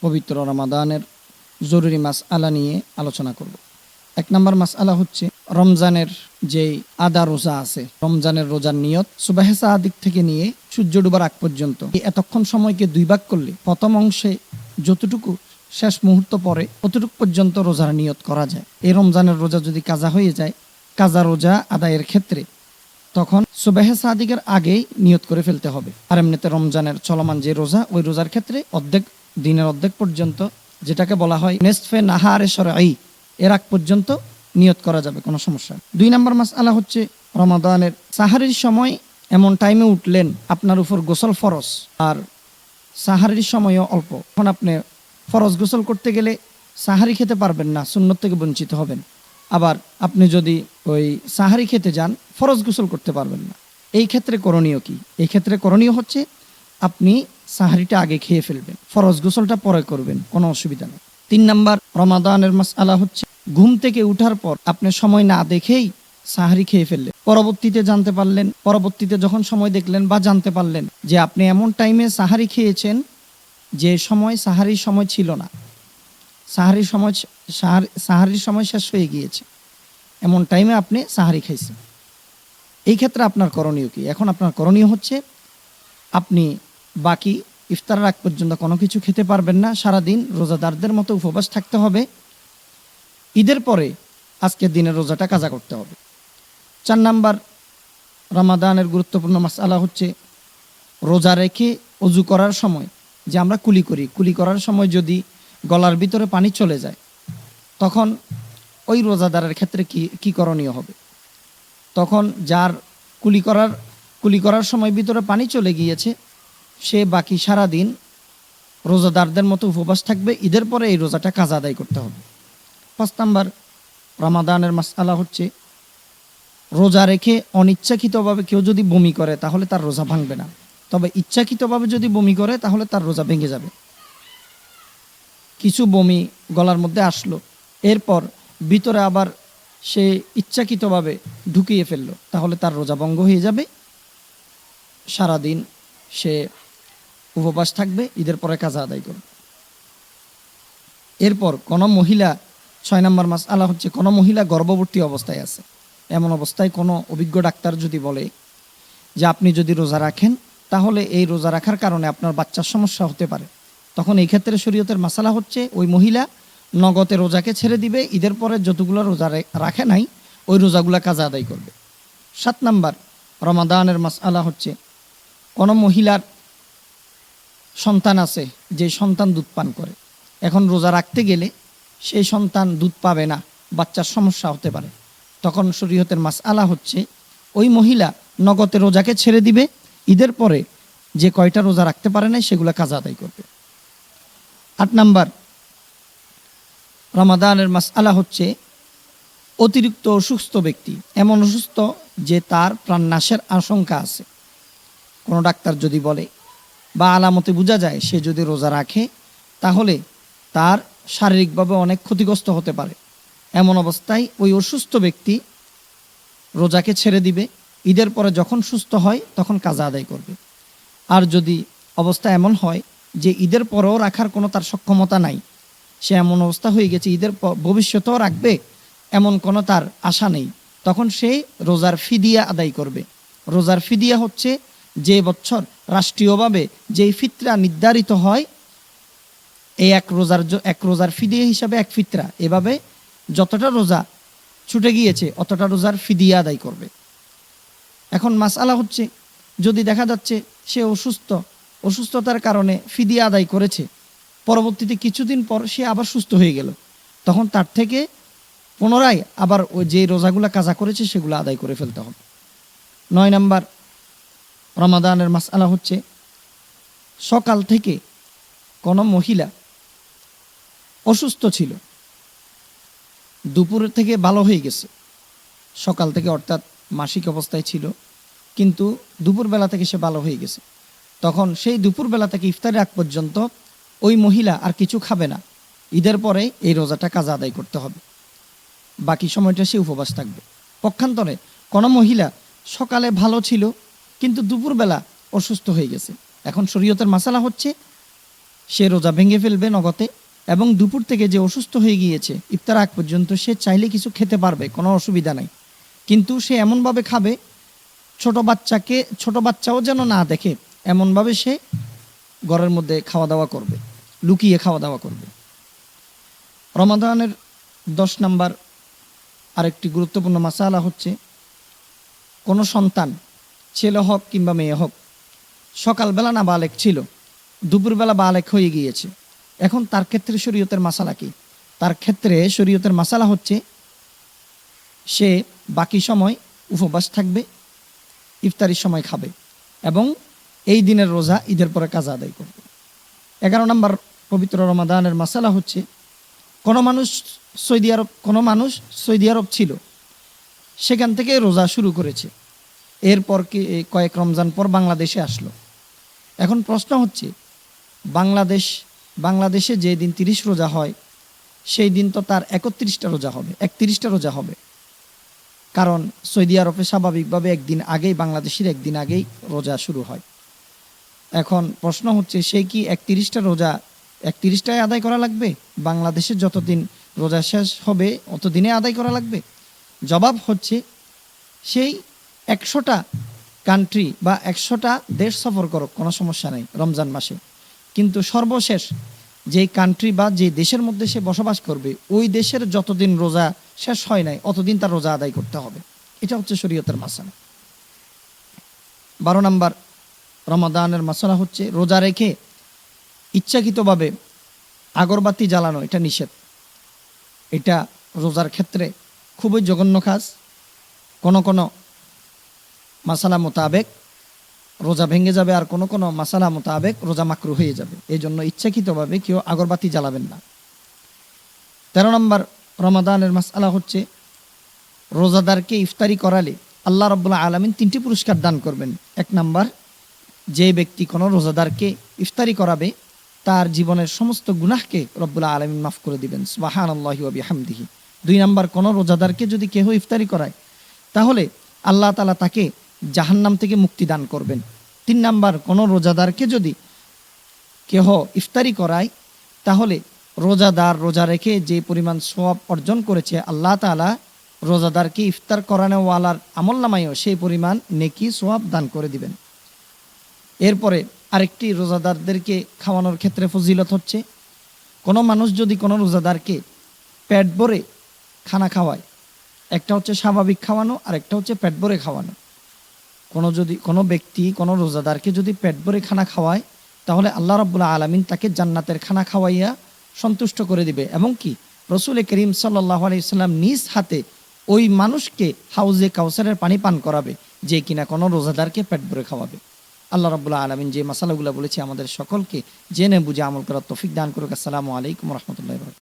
পবিত্র রমাদানের জরুরি মাসআলা নিয়ে আলোচনা করব। 1 নম্বর মাসআলা হচ্ছে রমজানের যে আদা রোজা আছে, রমজানের রোজার নিয়ত সুবহে সাদিক থেকে নিয়ে সূর্য ডুবার আগ পর্যন্ত এতক্ষণ সময়কে 2 ভাগ করলে প্রথম অংশে যতটুকু শেষ মুহূর্ত পরে ততটুকু পর্যন্ত রোজার নিয়ত করা যায়। এই রমজানের রোজা যদি কাজা হয়ে যায়, কাজা রোজা আদায়ের ক্ষেত্রে তখন সুবহে সাদিকের আগেই নিয়ত করে ফেলতে হবে। আর এমনিতে রমজানের চলমান যে রোজা, ওই রোজার ক্ষেত্রে দিনের অর্ধেক পর্যন্ত, যেটাকে বলা হয় নেসফে নাহারে শরঈ, এর আগ পর্যন্ত নিয়ত করা যাবে, কোনো সমস্যা। 2 নম্বর মাসআলা হচ্ছে রমাদানের সাহারির সময় এমন টাইমে উঠলেন আপনার উপর গোসল ফরজ, আর সাহারির সময়ও অল্প। এখন আপনি ফরজ গোসল করতে গেলে সাহারি খেতে পারবেন না, সুন্নত থেকে বঞ্চিত হবেন। আবার আপনি যদি ওই সাহারি খেতে যান, ফরজ গোসল করতে পারবেন না। এই ক্ষেত্রে করণীয় কি? এই ক্ষেত্রে করণীয় হচ্ছে আপনি সাহারিটা আগে খেয়ে ফেলবেন, ফরজ গোসলটা পরে করবেন, কোনো অসুবিধা নেই। 3 নম্বর রমাদানের মাসআলা হচ্ছে ঘুম থেকে উঠার পর আপনি সময় না দেখেই সাহারি খেয়ে ফেললেন, পরবর্তীতে যখন সময় দেখলেন বা জানতে পারলেন যে আপনি এমন টাইমে সাহারি খেয়েছেন যে সময় সাহারির সময় ছিল না, সাহারির সময় শেষ হয়ে গিয়েছে, এমন টাইমে আপনি সাহারি খাইছেন। এই ক্ষেত্রে আপনার করণীয় কি? এখন আপনার করণীয় হচ্ছে আপনি বাকি ইফতারের আগ পর্যন্ত কোনো কিছু খেতে পারবেন না, সারাদিন রোজাদারদের মতো উপবাস থাকতে হবে। ঈদের পরে আজকের দিনের রোজাটা কাজা করতে হবে। 4 নম্বর রমাদানের গুরুত্বপূর্ণ মাসআলা হচ্ছে রোজা রেখে অজু করার সময় যে আমরা কুলি করার সময় যদি গলার ভিতরে পানি চলে যায়, তখন ওই রোজাদারের ক্ষেত্রে কি করণীয় হবে? তখন যার কুলি করার সময় ভিতরে পানি চলে গিয়েছে, সে বাকি সারাদিন রোজাদারদের মতো উপবাস থাকবে। ঈদের পরে এই রোজাটা কাজা আদায় করতে হবে। 5 নম্বর রমাদানের মাসআলা হচ্ছে রোজা রেখে অনিচ্ছাকৃতভাবে কেউ যদি বমি করে তাহলে তার রোজা ভাঙবে না, তবে ইচ্ছাকৃতভাবে যদি বমি করে তাহলে তার রোজা ভেঙে যাবে। কিছু বমি গলার মধ্যে আসলো, এরপর ভিতরে আবার সে ইচ্ছাকৃতভাবে ঢুকিয়ে ফেললো, তাহলে তার রোজা ভঙ্গ হয়ে যাবে, সারাদিন সে উপবাস থাকবে, ঈদের পরে কাজা আদায় করবে। এরপর কোনো মহিলা 6 নম্বর মাসআলা হচ্ছে কোনো মহিলা গর্ভবতী অবস্থায় আছে, এমন অবস্থায় কোনো অভিজ্ঞ ডাক্তার যদি বলে যে আপনি যদি রোজা রাখেন তাহলে এই রোজা রাখার কারণে আপনার বাচ্চার সমস্যা হতে পারে, তখন এই ক্ষেত্রে শরীয়তের মাসালা হচ্ছে ওই মহিলা নগদে রোজাকে ছেড়ে দিবে, ঈদের পরে যতগুলো রোজা রাখে নাই ওই রোজাগুলো কাজা আদায় করবে। 7 নম্বর রমাদানের মাসআলা হচ্ছে কোনো মহিলার সন্তান আছে যে সন্তান দুধ পান করে, এখন রোজা রাখতে গেলে সেই সন্তান দুধ পাবে না, বাচ্চার সমস্যা হতে পারে, তখন শরীয়তের মাসআলা হচ্ছে ওই মহিলা নগদে রোজাকে ছেড়ে দিবে, ঈদের পরে যে কয়টা রোজা রাখতে পারে না সেগুলো কাজা আদায় করবে। 8 নম্বর রমাদানের মাসআলা হচ্ছে অতিরিক্ত অসুস্থ ব্যক্তি, এমন অসুস্থ যে তার প্রাণনাশের আশঙ্কা আছে, কোনো ডাক্তার যদি বলে বা আলামতে বোঝা যায় সে যদি রোজা রাখে তাহলে তার শারীরিকভাবে অনেক ক্ষতিগ্রস্ত হতে পারে, এমন অবস্থায় ওই অসুস্থ ব্যক্তি রোজাকে ছেড়ে দিবে, ঈদের পরে যখন সুস্থ হয় তখন কাজা আদায় করবে। আর যদি অবস্থা এমন হয় যে ঈদের পরেও রাখার কোনো তার সক্ষমতা নাই, সে এমন অবস্থা হয়ে গেছে ঈদের ভবিষ্যতেও রাখবে এমন কোনো তার আশা নেই, তখন সে রোজার ফিদিয়া আদায় করবে। রোজার ফিদিয়া হচ্ছে যে বছর রাষ্ট্রীয়ভাবে যেই ফিতরা নির্ধারিত হয়, এই এক রোজার ফিদিয়া হিসাবে এক ফিতরা, এভাবে যতটা রোজা ছুটে গিয়েছে অতটা রোজার ফিদিয়া আদায় করবে। এখন মাসআলা হচ্ছে যদি দেখা যাচ্ছে সে অসুস্থতার কারণে ফিদিয়া আদায় করেছে, পরবর্তীতে কিছুদিন পর সে আবার সুস্থ হয়ে গেল, তখন তার থেকে পুনরায় আবার ওই যে রোজাগুলো কাজা করেছে সেগুলো আদায় করে ফেলতে হবে। 9 নম্বর রমাদানের মাসআলা হচ্ছে সকাল থেকে কোনো মহিলা অসুস্থ ছিল, দুপুর থেকে ভালো হয়ে গেছে, সকাল থেকে অর্থাৎ মাসিক অবস্থায় ছিল কিন্তু দুপুরবেলা থেকে সে ভালো হয়ে গেছে, তখন সেই দুপুরবেলা থেকে ইফতারের আগ পর্যন্ত ওই মহিলা আর কিছু খাবে না, ঈদের পরে এই রোজাটা কাজা আদায় করতে হবে, বাকি সময়টা সে উপবাস থাকবে। পক্ষান্তরে কোনো মহিলা সকালে ভালো ছিল কিন্তু দুপুরবেলা অসুস্থ হয়ে গেছে, এখন শরীয়তের মাসালা হচ্ছে সে রোজা ভেঙে ফেলবে নগদে, এবং দুপুর থেকে যে অসুস্থ হয়ে গিয়েছে ইফতার আগ পর্যন্ত সে চাইলে কিছু খেতে পারবে, কোনো অসুবিধা নাই, কিন্তু সে এমনভাবে খাবে ছোট বাচ্চাও যেন না দেখে, এমনভাবে সে ঘরের মধ্যে খাওয়া দাওয়া করবে, লুকিয়ে খাওয়া দাওয়া করবে। রমাদানের 10 নাম্বার আরেকটি গুরুত্বপূর্ণ মাসালা হচ্ছে, কোনো সন্তান ছেলে হোক কিংবা মেয়ে হোক সকালবেলা না বালেক ছিল, দুপুরবেলা বালেক হয়ে গিয়েছে, এখন তার ক্ষেত্রে শরীয়তের মাসালা কি? তার ক্ষেত্রে শরীয়তের মাসালা হচ্ছে সে বাকি সময় উপবাস থাকবে, ইফতারির সময় খাবে এবং এই দিনের রোজা ঈদের পরে কাজা আদায় করবে। 11 নম্বর পবিত্র রমাদানের মাসালা হচ্ছে, কোনো মানুষ সৌদি আরব ছিল, সেখান থেকে রোজা শুরু করেছে, এরপর কয়েক রমজান পর বাংলাদেশে আসলো। এখন প্রশ্ন হচ্ছে, বাংলাদেশে যে দিন 30 রোজা হয় সেই দিন তো তার 31টা রোজা হবে, কারণ সৌদি আরবে স্বাভাবিকভাবে বাংলাদেশের একদিন আগেই রোজা শুরু হয়। এখন প্রশ্ন হচ্ছে, সে কি 31টা রোজা 31টায় আদায় করা লাগবে? বাংলাদেশে যতদিন রোজা শেষ হবে অতদিনে আদায় করা লাগবে? জবাব হচ্ছে, সেই 100টা কান্ট্রি বা 100টা দেশ সফর করুক, কোনো সমস্যা নেই রমজান মাসে, কিন্তু সর্বশেষ যেই কান্ট্রি বা যে দেশের মধ্যে সে বসবাস করবে ওই দেশের যতদিন রোজা শেষ হয় নাই অতদিন তার রোজা আদায় করতে হবে। এটা হচ্ছে শরীয়তের মাসালা। 12 নম্বর রমাদানের মাসালা হচ্ছে, রোজা রেখে ইচ্ছাকৃতভাবে আগরবাতি জ্বালানো এটা নিষেধ। এটা রোজার ক্ষেত্রে খুবই জঘন্য কাজ। কোনো মাসালা মোতাবেক রোজা ভেঙে যাবে, আর কোনো মাসালা মোতাবেক রোজা মাকরু হয়ে যাবে। এই জন্য ইচ্ছাকৃতভাবে কেউ আগরবাতি জ্বালাবেন না। 13 নম্বর রমাদানের মাসালা হচ্ছে, রোজাদারকে ইফতারি করালে আল্লাহ রাব্বুল আলামিন 3টি পুরস্কার দান করবেন। 1 নম্বর, যে ব্যক্তি কোনো রোজাদারকে ইফতারি করাবে তার জীবনের সমস্ত গুনাহকে রব্বুল আলামিন মাফ করে দিবেন, সুবহানাল্লাহি ওয়া বিহামদিহি। 2 নম্বর, কোনো রোজাদারকে যদি কেহ ইফতারি করায় তাহলে আল্লাহ তাআলা তাকে জাহান্নাম থেকে মুক্তি দান করবেন। 3 নম্বর, কোনো রোজাদারকে যদি কেহ ইফতারি করায় তাহলে রোজাদার রোজা রেখে যে পরিমাণ সওয়াব অর্জন করেছে আল্লাহ তাআলা রোজাদারকে ইফতার করানোওয়ালার আমলনামায়ও সেই পরিমাণ নেকি সওয়াব দান করে দিবেন। এরপরে আরেকটি রোজাদারদেরকে খাওয়ানোর ক্ষেত্রে ফজিলত হচ্ছে, কোনো মানুষ যদি কোনো রোজাদারকে পেট ভরে খানা খাওয়ায়, একটা হচ্ছে স্বাভাবিক খাওয়ানো আর একটা হচ্ছে পেট ভরে খাওয়ানো। কোনো ব্যক্তি কোনো রোজাদারকে যদি পেট ভরে খানা খাওয়ায় তাহলে আল্লাহ রাব্বুল আলামিন তাকে জান্নাতের খানা খাওয়াইয়া সন্তুষ্ট করে দিবে, এবং কি রাসূল করিম সাল্লাল্লাহু আলাইহি সাল্লাম নিজ হাতে ওই মানুষকে হাউজে কাউসারের পানি পান করাবে যে কিনা কোনো রোজাদারকে পেট ভরে খাওয়াবে। আল্লাহ রাব্বুল আলামিন যে মাসালাগুলো বলেছে আমাদের সকলকে জেনে বুঝে আমল করার তৌফিক দান করুক। আসসালামু আলাইকুম ওয়া রাহমাতুল্লাহি ওয়া বারাকাতুহু।